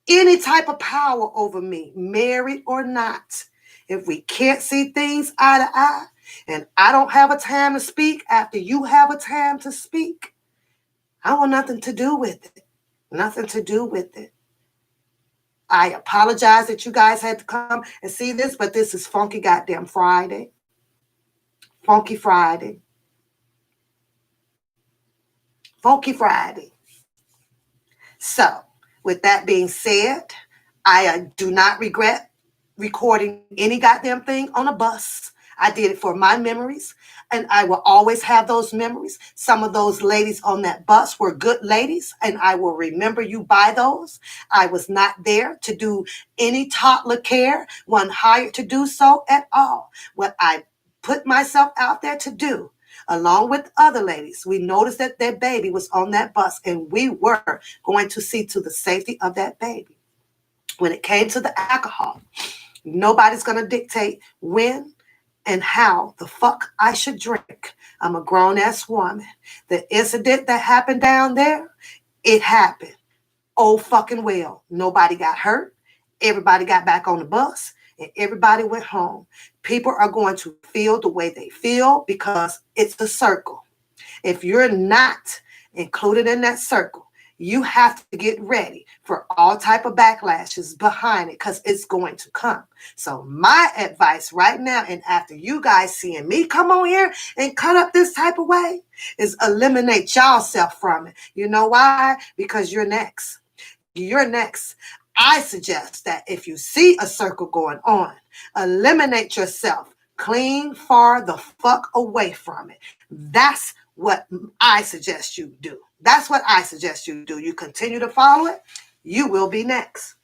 any type of power over me, married or not. If we can't see things eye to eye, and I don't have a time to speak after you have a time to speak, I want nothing to do with it. Nothing to do with it. I apologize that you guys had to come and see this, but this is Funky Goddamn Friday. Funky Friday. Funky Friday. So, with that being said, I do not regret recording any goddamn thing on a bus. I did it for my memories, and I will always have those memories. Some of those ladies on that bus were good ladies, and I will remember you by those. I was not there to do any toddler care, wasn't hired to do so at all. What I put myself out there to do, along with other ladies, we noticed that their baby was on that bus, and we were going to see to the safety of that baby. When it came to the alcohol, nobody's going to dictate when and how the fuck I should drink. I'm a grown-ass woman. The incident that happened down there, it happened. Oh, fucking well. Nobody got hurt. Everybody got back on the bus, and everybody went home. People are going to feel the way they feel because it's a circle. If you're not included in that circle, you have to get ready for all type of backlashes behind it because it's going to come. So my advice right now, and after you guys seeing me come on here and cut up this type of way, is eliminate yourself from it. You know why? Because you're next. You're next. I suggest that if you see a circle going on, eliminate yourself. Clean far the fuck away from it. That's what I suggest you do. That's what I suggest you do. You continue to follow it, you will be next.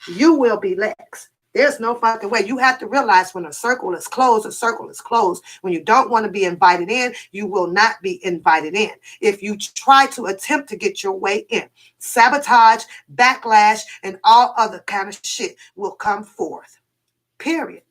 You will be next. There's no fucking way. You have to realize when a circle is closed, a circle is closed. When you don't want to be invited in, you will not be invited in. If you try to attempt to get your way in, sabotage, backlash, and all other kind of shit will come forth. Period.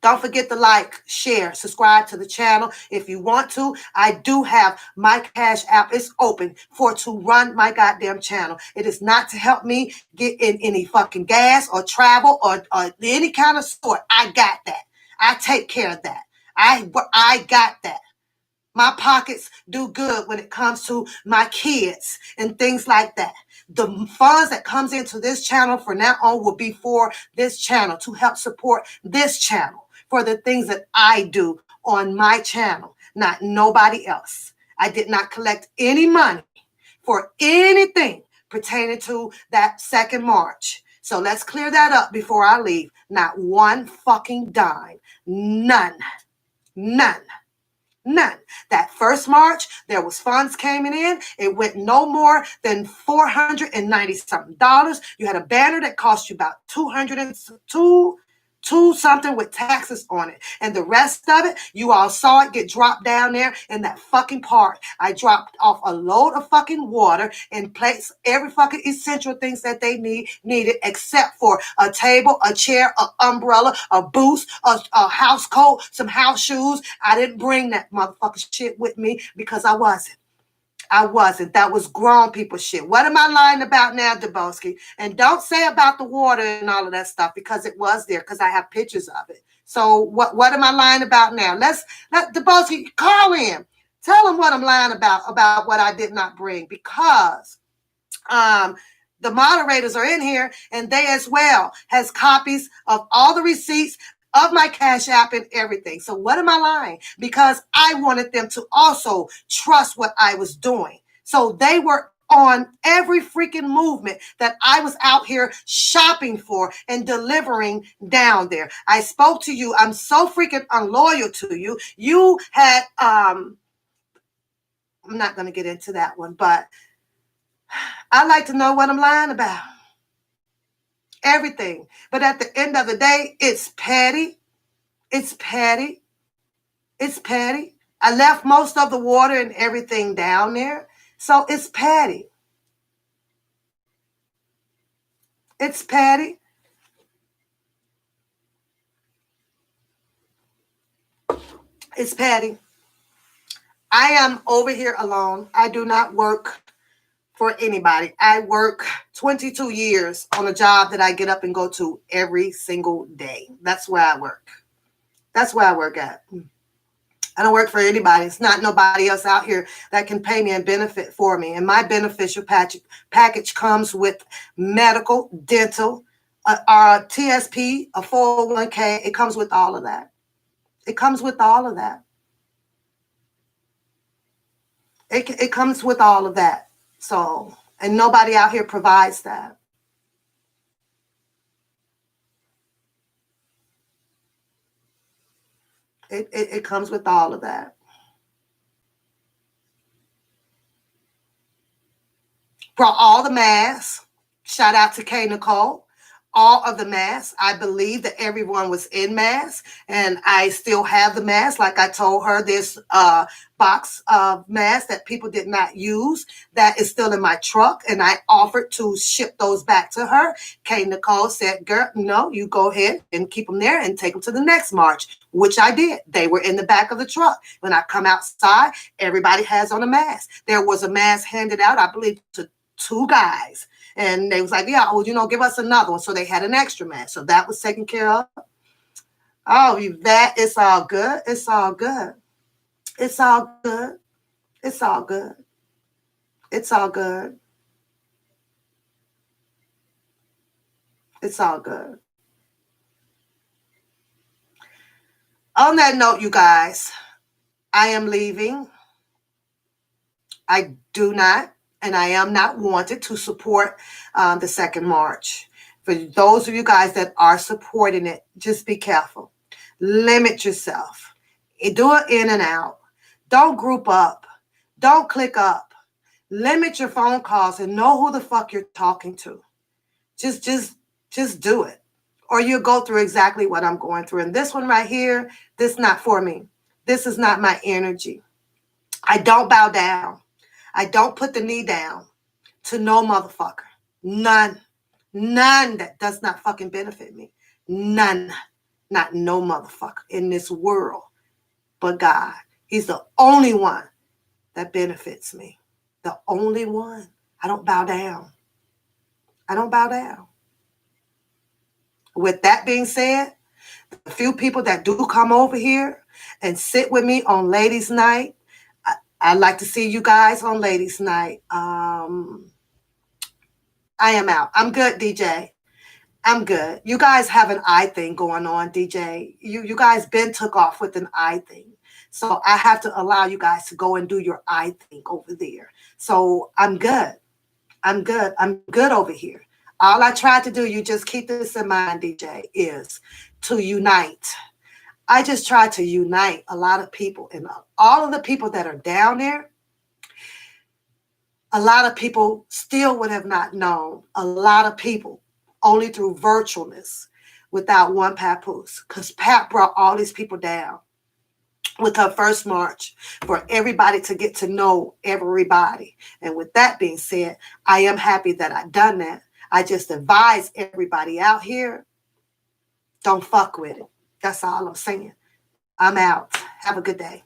Don't forget to like, share, subscribe to the channel if you want to. I do have my Cash App. It's open to run my goddamn channel. It is not to help me get in any fucking gas or travel or any kind of sort. I got that. I take care of that. I got that. My pockets do good when it comes to my kids and things like that. The funds that comes into this channel from now on will be for this channel to help support this channel for the things that I do on my channel, not nobody else. I did not collect any money for anything pertaining to that 2nd March. So let's clear that up before I leave. Not one fucking dime. None. None. None. That 1st March, there was funds coming in. It went no more than $490 something. You had a banner that cost you about $202 something with taxes on it. And the rest of it, you all saw it get dropped down there in that fucking park. I dropped off a load of fucking water and placed every fucking essential things that they needed except for a table, a chair, an umbrella, a boost, a house coat, some house shoes. I didn't bring that motherfucking shit with me because I wasn't. That was grown people shit. What am I lying about now, Dubowski? And don't say about the water and all of that stuff because it was there because I have pictures of it. So what am I lying about now? Let Dubowski call in. Tell him what I'm lying about what I did not bring because the moderators are in here and they as well has copies of all the receipts of my Cash App and everything. So what am I lying? Because I wanted them to also trust what I was doing. So they were on every freaking movement that I was out here shopping for and delivering down there. I spoke to you. I'm so freaking unloyal to you. You had, I'm not going to get into that one, but I like to know what I'm lying about. Everything. But at the end of the day, it's petty. It's petty. It's petty. I left most of the water and everything down there. So it's petty. It's petty. It's petty. I am over here alone. I do not work for anybody. I work 22 years on a job that I get up and go to every single day. That's where I work. That's where I work at. I don't work for anybody. It's not nobody else out here that can pay me and benefit for me. And my beneficial package comes with medical, dental, TSP, a 401k. It comes with all of that. It comes with all of that. It comes with all of that. So, and nobody out here provides that. It comes with all of that. Brought all the masks. Shout out to K. Nicole. All of the masks. I believe that everyone was in masks, and I still have the mask. Like I told her, there's a box of masks that people did not use that is still in my truck, and I offered to ship those back to her. K. Nicole said, girl, no, you go ahead and keep them there and take them to the next march, which I did. They were in the back of the truck. When I come outside, everybody has on a mask. There was a mask handed out, I believe, to 2 guys. And they was like, yeah, well, give us another one. So they had an extra mask. So that was taken care of. Oh, Yvette, it's all good. It's all good. It's all good. It's all good. It's all good. It's all good. On that note, you guys, I am leaving. I do not, and I am not wanted to support the 2nd March. For those of you guys that are supporting it, just be careful. Limit yourself. Do it in and out. Don't group up. Don't click up. Limit your phone calls and know who the fuck you're talking to. Just do it. or you'll go through exactly what I'm going through. And this one right here, this is not for me. This is not my energy. I don't bow down. I don't put the knee down to no motherfucker. None. None that does not fucking benefit me. None. Not no motherfucker in this world but God. He's the only one that benefits me. The only one. I don't bow down. I don't bow down. With that being said, the few people that do come over here and sit with me on ladies' night, I'd like to see you guys on ladies' night. I am out. I'm good, DJ. I'm good. You guys have an eye thing going on, DJ. You guys been took off with an eye thing. So I have to allow you guys to go and do your eye thing over there. So I'm good. I'm good. I'm good over here. All I tried to do, you just keep this in mind, DJ, is to unite. I just tried to unite a lot of people, and all of the people that are down there, a lot of people still would have not known. A lot of people only through virtualness without one papoose, because Pat brought all these people down with her first march for everybody to get to know everybody. And with that being said, I am happy that I've done that. I just advise everybody out here, don't fuck with it. That's all I'm saying. I'm out. Have a good day.